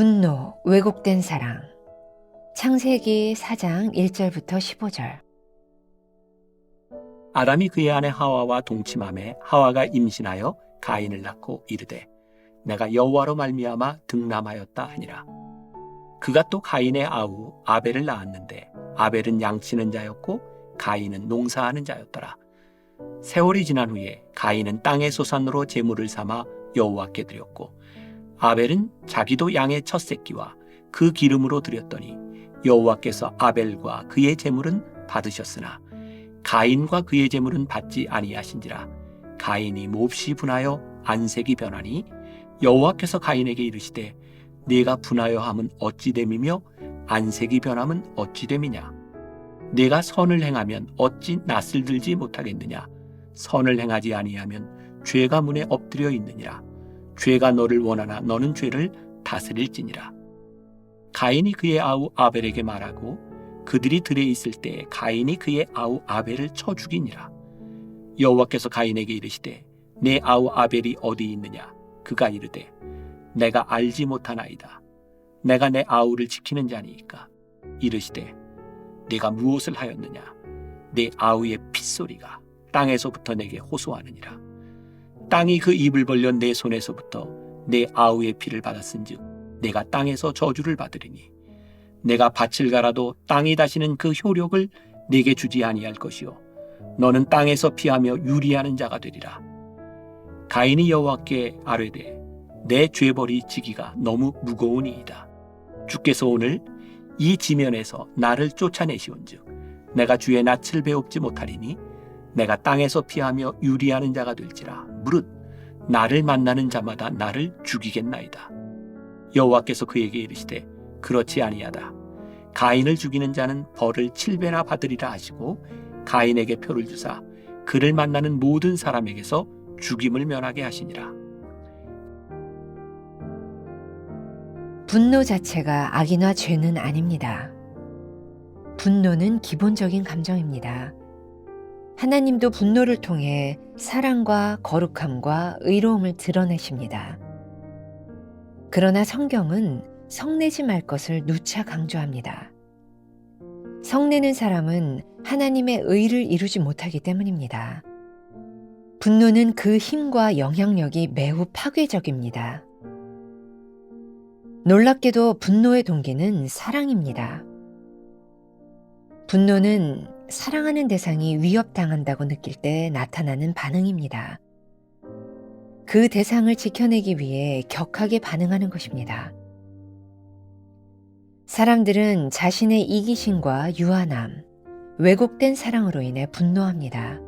분노, 왜곡된 사랑. 창세기 4장 1절부터 15절. 아담이 그의 아내 하와와 동침하매 하와가 임신하여 가인을 낳고 이르되 내가 여호와로 말미암아 득남하였다 하니라. 그가 또 가인의 아우 아벨을 낳았는데 아벨은 양치는 자였고 가인은 농사하는 자였더라. 세월이 지난 후에 가인은 땅의 소산으로 제물을 삼아 여호와께 드렸고 아벨은 자기도 양의 첫 새끼와 그 기름으로 드렸더니 여호와께서 아벨과 그의 제물은 받으셨으나 가인과 그의 제물은 받지 아니하신지라. 가인이 몹시 분하여 안색이 변하니 여호와께서 가인에게 이르시되 네가 분하여 함은 어찌 됨이며 안색이 변함은 어찌 됨이냐. 네가 선을 행하면 어찌 낯을 들지 못하겠느냐. 선을 행하지 아니하면 죄가 문에 엎드려 있느니라. 죄가 너를 원하나 너는 죄를 다스릴지니라. 가인이 그의 아우 아벨에게 말하고 그들이 들에 있을 때 가인이 그의 아우 아벨을 쳐 죽이니라. 여호와께서 가인에게 이르시되 내 아우 아벨이 어디 있느냐. 그가 이르되 내가 알지 못하나이다. 내가 내 아우를 지키는 자니이까. 이르시되 네가 무엇을 하였느냐. 내 아우의 핏소리가 땅에서부터 내게 호소하느니라. 땅이 그 입을 벌려 내 손에서부터 내 아우의 피를 받았은즉 내가 땅에서 저주를 받으리니 내가 밭을 갈아도 땅이 다시는 그 효력을 내게 주지 아니할 것이요 너는 땅에서 피하며 유리하는 자가 되리라. 가인이 여호와께 아뢰되 내 죄벌이 지기가 너무 무거우니이다. 주께서 오늘 이 지면에서 나를 쫓아내시온즉 내가 주의 낯을 배웁지 못하리니 내가 땅에서 피하며 유리하는 자가 될지라. 무릇 나를 만나는 자마다 나를 죽이겠나이다. 여호와께서 그에게 이르시되 그렇지 아니하다. 가인을 죽이는 자는 벌을 7배나 받으리라 하시고 가인에게 표를 주사 그를 만나는 모든 사람에게서 죽임을 면하게 하시니라. 분노 자체가 악이나 죄는 아닙니다. 분노는 기본적인 감정입니다. 하나님도 분노를 통해 사랑과 거룩함과 의로움을 드러내십니다. 그러나 성경은 성내지 말 것을 누차 강조합니다. 성내는 사람은 하나님의 의를 이루지 못하기 때문입니다. 분노는 그 힘과 영향력이 매우 파괴적입니다. 놀랍게도 분노의 동기는 사랑입니다. 분노는 사랑하는 대상이 위협당한다고 느낄 때 나타나는 반응입니다. 그 대상을 지켜내기 위해 격하게 반응하는 것입니다. 사람들은 자신의 이기심과 유한함, 왜곡된 사랑으로 인해 분노합니다.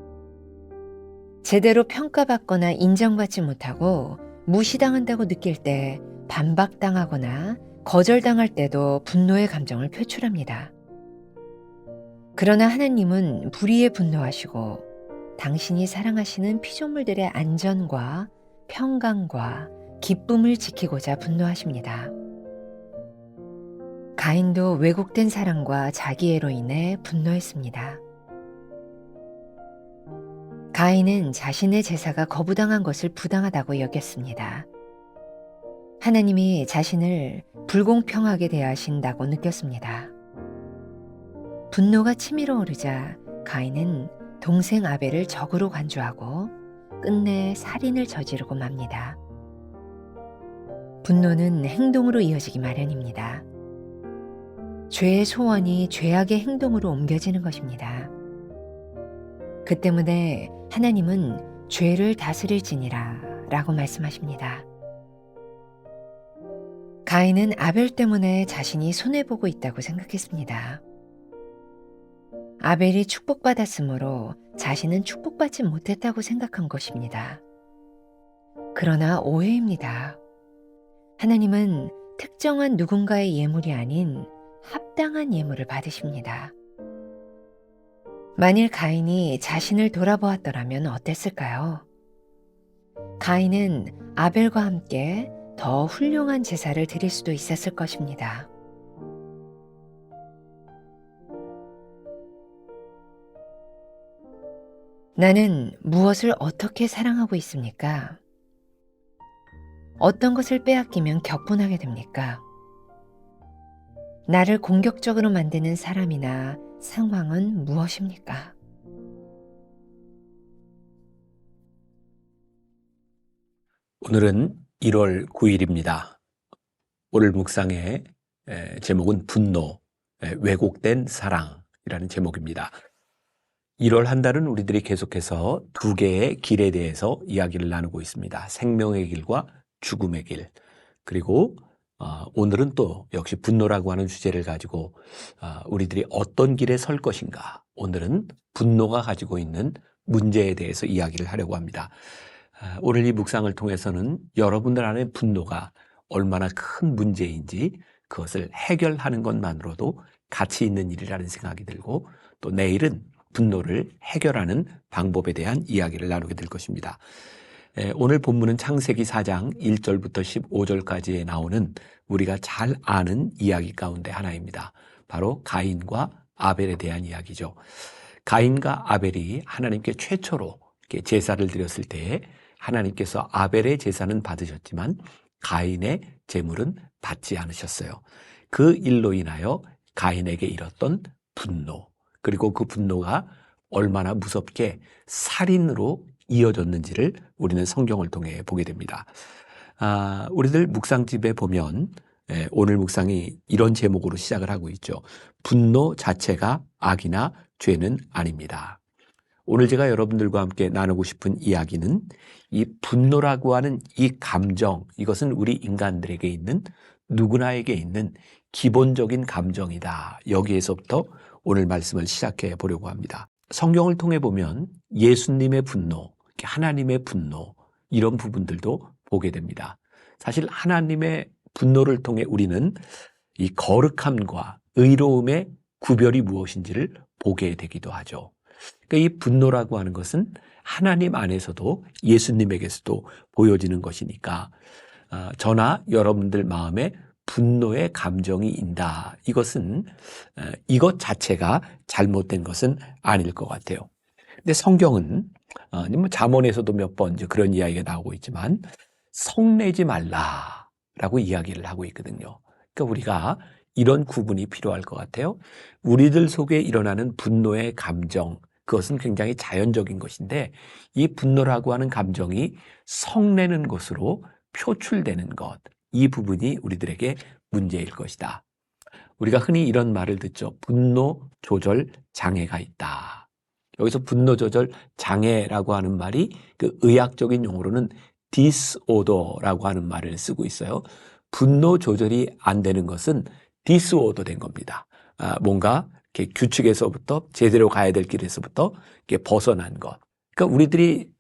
제대로 평가받거나 인정받지 못하고 무시당한다고 느낄 때 반박당하거나 거절당할 때도 분노의 감정을 표출합니다. 그러나 하나님은 불의에 분노하시고 당신이 사랑하시는 피조물들의 안전과 평강과 기쁨을 지키고자 분노하십니다. 가인도 왜곡된 사랑과 자기애로 인해 분노했습니다. 가인은 자신의 제사가 거부당한 것을 부당하다고 여겼습니다. 하나님이 자신을 불공평하게 대하신다고 느꼈습니다. 분노가 치밀어 오르자 가인은 동생 아벨을 적으로 간주하고 끝내 살인을 저지르고 맙니다. 분노는 행동으로 이어지기 마련입니다. 죄의 소원이 죄악의 행동으로 옮겨지는 것입니다. 그 때문에 하나님은 죄를 다스릴지니라 라고 말씀하십니다. 가인은 아벨 때문에 자신이 손해보고 있다고 생각했습니다. 아벨이 축복받았으므로 자신은 축복받지 못했다고 생각한 것입니다. 그러나 오해입니다. 하나님은 특정한 누군가의 예물이 아닌 합당한 예물을 받으십니다. 만일 가인이 자신을 돌아보았더라면 어땠을까요? 가인은 아벨과 함께 더 훌륭한 제사를 드릴 수도 있었을 것입니다. 나는 무엇을 어떻게 사랑하고 있습니까? 어떤 것을 빼앗기면 격분하게 됩니까? 나를 공격적으로 만드는 사람이나 상황은 무엇입니까? 오늘은 1월 9일입니다. 오늘 묵상의 제목은 분노, 왜곡된 사랑이라는 제목입니다. 1월 한 달은 우리들이 계속해서 두 개의 길에 대해서 이야기를 나누고 있습니다. 생명의 길과 죽음의 길. 그리고 오늘은 또 역시 분노라고 하는 주제를 가지고 우리들이 어떤 길에 설 것인가. 오늘은 분노가 가지고 있는 문제에 대해서 이야기를 하려고 합니다. 오늘 이 묵상을 통해서는 여러분들 안에 분노가 얼마나 큰 문제인지 그것을 해결하는 것만으로도 가치 있는 일이라는 생각이 들고, 또 내일은 분노를 해결하는 방법에 대한 이야기를 나누게 될 것입니다. 오늘 본문은 창세기 4장 1절부터 15절까지에 나오는 우리가 잘 아는 이야기 가운데 하나입니다. 바로 가인과 아벨에 대한 이야기죠. 가인과 아벨이 하나님께 최초로 제사를 드렸을 때에 하나님께서 아벨의 제사는 받으셨지만 가인의 제물은 받지 않으셨어요. 그 일로 인하여 가인에게 일었던 분노, 그리고 그 분노가 얼마나 무섭게 살인으로 이어졌는지를 우리는 성경을 통해 보게 됩니다. 우리들 묵상집에 보면 오늘 묵상이 이런 제목으로 시작을 하고 있죠. 분노 자체가 악이나 죄는 아닙니다. 오늘 제가 여러분들과 함께 나누고 싶은 이야기는 이 분노라고 하는 이 감정, 이것은 우리 인간들에게 있는, 누구나에게 있는 기본적인 감정이다. 여기에서부터 오늘 말씀을 시작해 보려고 합니다. 성경을 통해 보면 예수님의 분노, 하나님의 분노, 이런 부분들도 보게 됩니다. 사실 하나님의 분노를 통해 우리는 이 거룩함과 의로움의 구별이 무엇인지를 보게 되기도 하죠. 그러니까 이 분노라고 하는 것은 하나님 안에서도 예수님에게서도 보여지는 것이니까 저나 여러분들 마음에 분노의 감정이 있다. 이것은 이것 자체가 잘못된 것은 아닐 것 같아요. 근데 성경은 잠언에서도 몇 번 그런 이야기가 나오고 있지만 성내지 말라라고 이야기를 하고 있거든요. 그러니까 우리가 이런 구분이 필요할 것 같아요. 우리들 속에 일어나는 분노의 감정, 그것은 굉장히 자연적인 것인데 이 분노라고 하는 감정이 성내는 것으로 표출되는 것, 이 부분이 우리들에게 문제일 것이다. 우리가 흔히 이런 말을 듣죠. 분노 조절 장애가 있다. 여기서 분노 조절 장애라고 하는 말이 그 의학적인 용어로는 disorder라고 하는 말을 쓰고 있어요. 분노 조절이 안 되는 것은 디스오더 된 겁니다. 뭔가 이렇게 규칙에서부터 제대로 가야 될 길에서부터 이렇게 벗어난 것. 그러니까 우리들이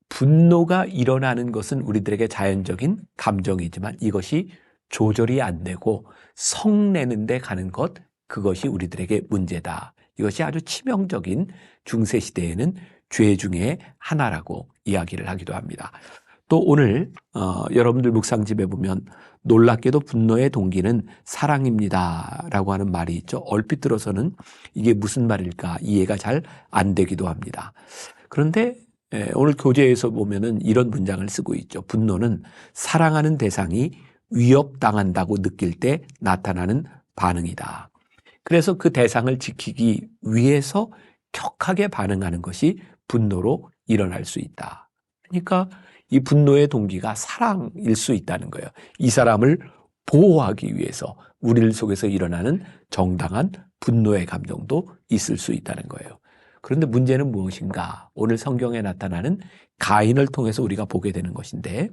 분노가 일어나는 것은 우리들에게 자연적인 감정이지만 이것이 조절이 안 되고 성내는 데 가는 것, 그것이 우리들에게 문제다. 이것이 아주 치명적인 중세시대에는 죄 중에 하나라고 이야기를 하기도 합니다. 또 오늘 여러분들 묵상집에 보면 놀랍게도 분노의 동기는 사랑입니다 라고 하는 말이 있죠. 얼핏 들어서는 이게 무슨 말일까 이해가 잘 안 되기도 합니다. 그런데 오늘 교재에서 보면은 이런 문장을 쓰고 있죠. 분노는 사랑하는 대상이 위협당한다고 느낄 때 나타나는 반응이다. 그래서 그 대상을 지키기 위해서 격하게 반응하는 것이 분노로 일어날 수 있다. 그러니까 이 분노의 동기가 사랑일 수 있다는 거예요. 이 사람을 보호하기 위해서 우리 속에서 일어나는 정당한 분노의 감정도 있을 수 있다는 거예요. 그런데 문제는 무엇인가? 오늘 성경에 나타나는 가인을 통해서 우리가 보게 되는 것인데,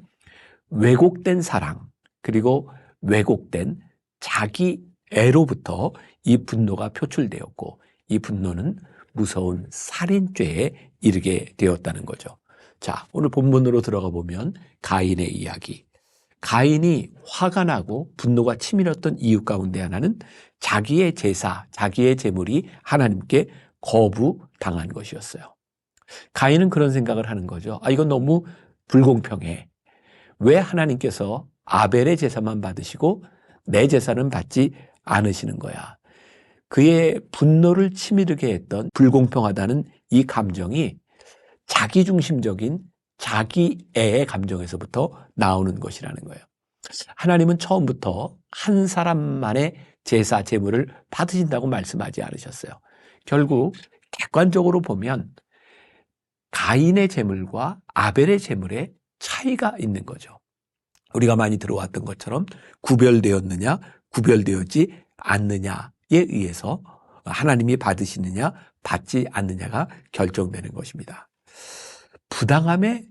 왜곡된 사랑, 그리고 왜곡된 자기 애로부터 이 분노가 표출되었고, 이 분노는 무서운 살인죄에 이르게 되었다는 거죠. 자, 오늘 본문으로 들어가 보면 가인의 이야기. 가인이 화가 나고 분노가 치밀었던 이유 가운데 하나는 자기의 제사, 자기의 제물이 하나님께 거부당한 것이었어요. 가인은 그런 생각을 하는 거죠. 이건 너무 불공평해. 왜 하나님께서 아벨의 제사만 받으시고 내 제사는 받지 않으시는 거야. 그의 분노를 치밀게 했던 불공평하다는 이 감정이 자기중심적인 자기애의 감정에서부터 나오는 것이라는 거예요. 하나님은 처음부터 한 사람만의 제사 제물을 받으신다고 말씀하지 않으셨어요. 결국 객관적으로 보면 가인의 제물과 아벨의 제물에 차이가 있는 거죠. 우리가 많이 들어왔던 것처럼 구별되었느냐, 구별되었지 않느냐에 의해서 하나님이 받으시느냐, 받지 않느냐가 결정되는 것입니다. 부당함의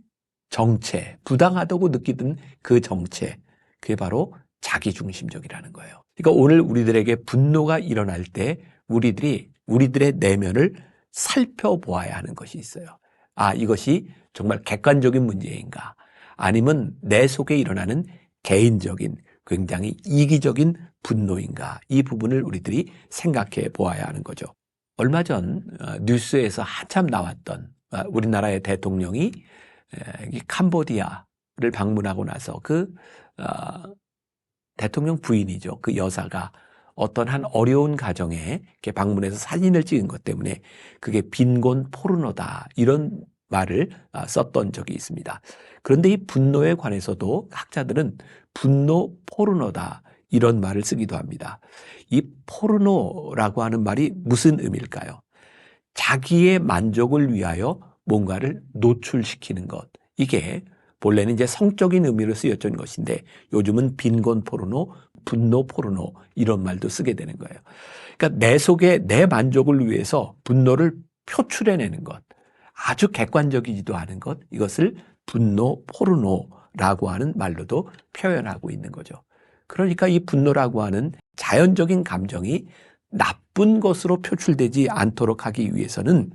정체, 부당하다고 느끼던 그 정체, 그게 바로 자기중심적이라는 거예요. 그러니까 오늘 우리들에게 분노가 일어날 때 우리들의 내면을 살펴보아야 하는 것이 있어요. 아, 이것이 정말 객관적인 문제인가? 아니면 내 속에 일어나는 개인적인 굉장히 이기적인 분노인가? 이 부분을 우리들이 생각해 보아야 하는 거죠. 얼마 전 뉴스에서 한참 나왔던 우리나라의 대통령이 이 캄보디아를 방문하고 나서 대통령 부인이죠. 그 여사가 어떤 한 어려운 가정에 이렇게 방문해서 사진을 찍은 것 때문에 그게 빈곤 포르노다 이런 말을 썼던 적이 있습니다. 그런데 이 분노에 관해서도 학자들은 분노 포르노다 이런 말을 쓰기도 합니다. 이 포르노라고 하는 말이 무슨 의미일까요? 자기의 만족을 위하여 뭔가를 노출시키는 것. 이게 본래는 이제 성적인 의미로 쓰였던 것인데 요즘은 빈곤 포르노, 분노 포르노 이런 말도 쓰게 되는 거예요. 그러니까 내 속에 내 만족을 위해서 분노를 표출해내는 것. 아주 객관적이지도 않은 것. 이것을 분노 포르노라고 하는 말로도 표현하고 있는 거죠. 그러니까 이 분노라고 하는 자연적인 감정이 나쁜 것으로 표출되지 않도록 하기 위해서는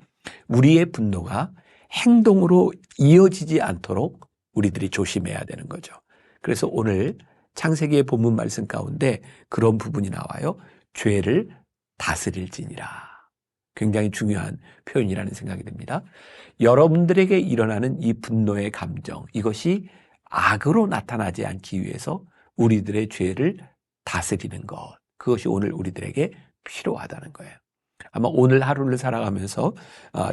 우리의 분노가 행동으로 이어지지 않도록 우리들이 조심해야 되는 거죠. 그래서 오늘 창세기의 본문 말씀 가운데 그런 부분이 나와요. 죄를 다스릴지니라. 굉장히 중요한 표현이라는 생각이 듭니다. 여러분들에게 일어나는 이 분노의 감정, 이것이 악으로 나타나지 않기 위해서 우리들의 죄를 다스리는 것, 그것이 오늘 우리들에게 필요하다는 거예요. 아마 오늘 하루를 살아가면서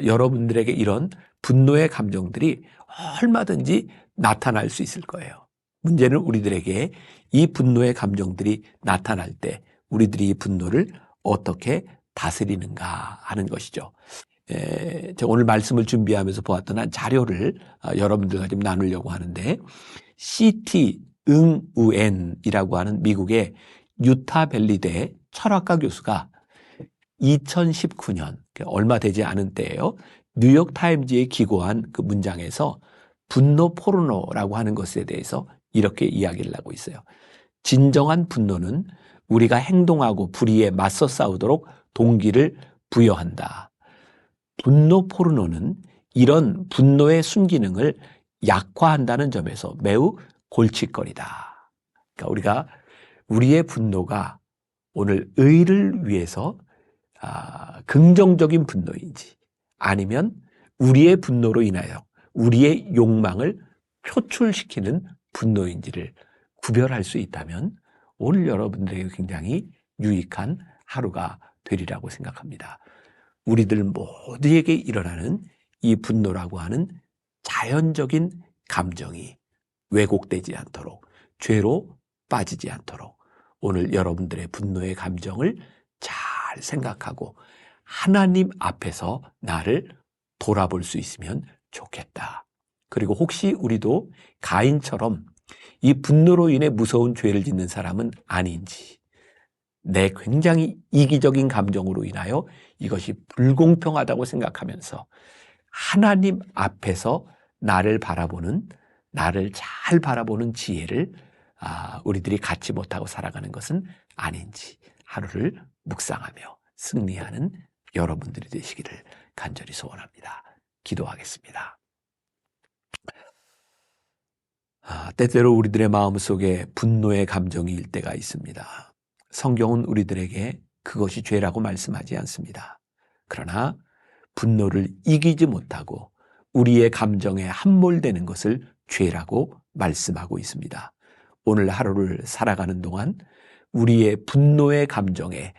여러분들에게 이런 분노의 감정들이 얼마든지 나타날 수 있을 거예요. 문제는 우리들에게 이 분노의 감정들이 나타날 때 우리들이 이 분노를 어떻게 다스리는가 하는 것이죠. 제가 오늘 말씀을 준비하면서 보았던 한 자료를 여러분들과 좀 나누려고 하는데 C.T. 응우엔이라고 하는 미국의 유타밸리대 철학가 교수가 2019년, 얼마 되지 않은 때예요. 뉴욕타임즈에 기고한 그 문장에서 분노 포르노라고 하는 것에 대해서 이렇게 이야기를 하고 있어요. 진정한 분노는 우리가 행동하고 불의에 맞서 싸우도록 동기를 부여한다. 분노 포르노는 이런 분노의 순기능을 약화한다는 점에서 매우 골칫거리다. 그러니까 우리가 우리의 분노가 오늘 의를 위해서 긍정적인 분노인지 아니면 우리의 분노로 인하여 우리의 욕망을 표출시키는 분노인지를 구별할 수 있다면 오늘 여러분들에게 굉장히 유익한 하루가 되리라고 생각합니다. 우리들 모두에게 일어나는 이 분노라고 하는 자연적인 감정이 왜곡되지 않도록, 죄로 빠지지 않도록 오늘 여러분들의 분노의 감정을 잘 생각하고 하나님 앞에서 나를 돌아볼 수 있으면 좋겠다. 그리고 혹시 우리도 가인처럼 이 분노로 인해 무서운 죄를 짓는 사람은 아닌지, 내 굉장히 이기적인 감정으로 인하여 이것이 불공평하다고 생각하면서 하나님 앞에서 나를 잘 바라보는 지혜를 우리들이 갖지 못하고 살아가는 것은 아닌지 하루를 묵상하며 승리하는 여러분들이 되시기를 간절히 소원합니다. 기도하겠습니다. 때때로 우리들의 마음속에 분노의 감정이 일 때가 있습니다. 성경은 우리들에게 그것이 죄라고 말씀하지 않습니다. 그러나 분노를 이기지 못하고 우리의 감정에 함몰되는 것을 죄라고 말씀하고 있습니다. 오늘 하루를 살아가는 동안 우리의 분노의 감정에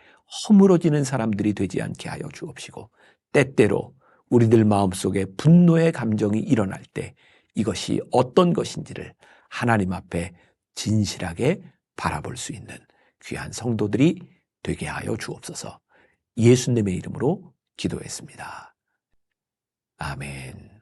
허물어지는 사람들이 되지 않게 하여 주옵시고 때때로 우리들 마음속에 분노의 감정이 일어날 때 이것이 어떤 것인지를 하나님 앞에 진실하게 바라볼 수 있는 귀한 성도들이 되게 하여 주옵소서. 예수님의 이름으로 기도했습니다. 아멘.